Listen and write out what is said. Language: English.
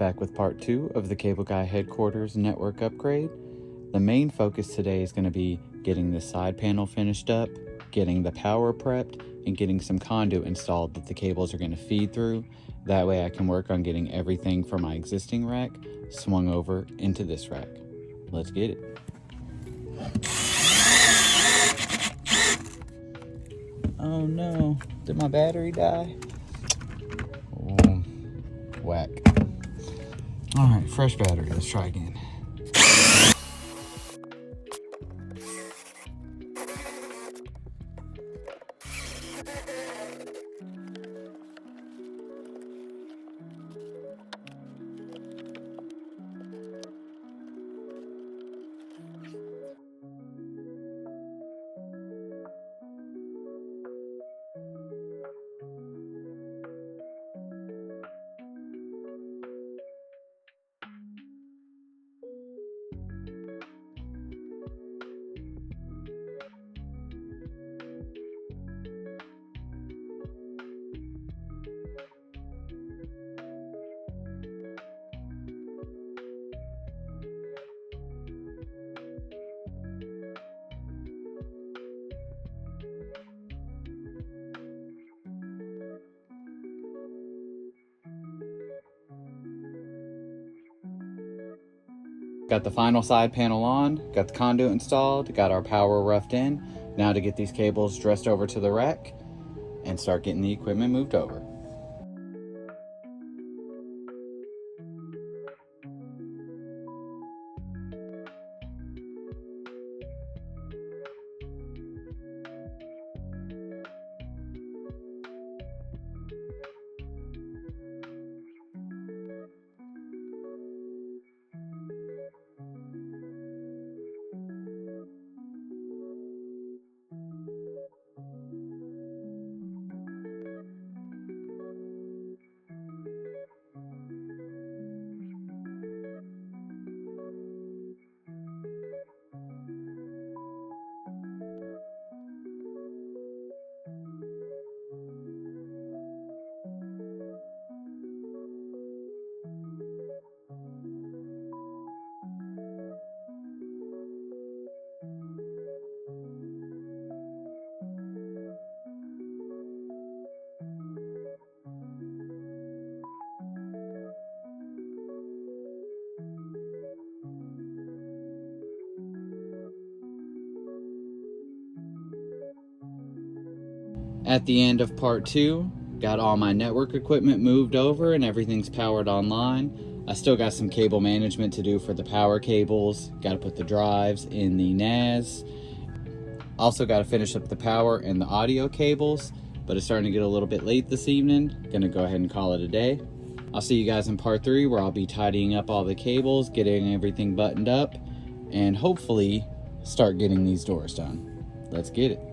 back with part 2 of the Cable Guy headquarters network upgrade. The main focus today is going to be getting this side panel finished up, getting the power prepped, and getting some conduit installed that the cables are going to feed through. That way I can work on getting everything from my existing rack swung over into this rack. Let's get it. Oh no, did my battery die? Oh, whack. All right, fresh battery, let's try again. Got the final side panel on, got the conduit installed, got our power roughed in. Now to get these cables dressed over to the rack and start getting the equipment moved over. At the end of part 2, got all my network equipment moved over and everything's powered online. I still got some cable management to do for the power cables. Got to put the drives in the NAS. Also got to finish up the power and the audio cables, but it's starting to get a little bit late this evening. Gonna go ahead and call it a day. I'll see you guys in part 3 where I'll be tidying up all the cables, getting everything buttoned up, and hopefully start getting these doors done. Let's get it.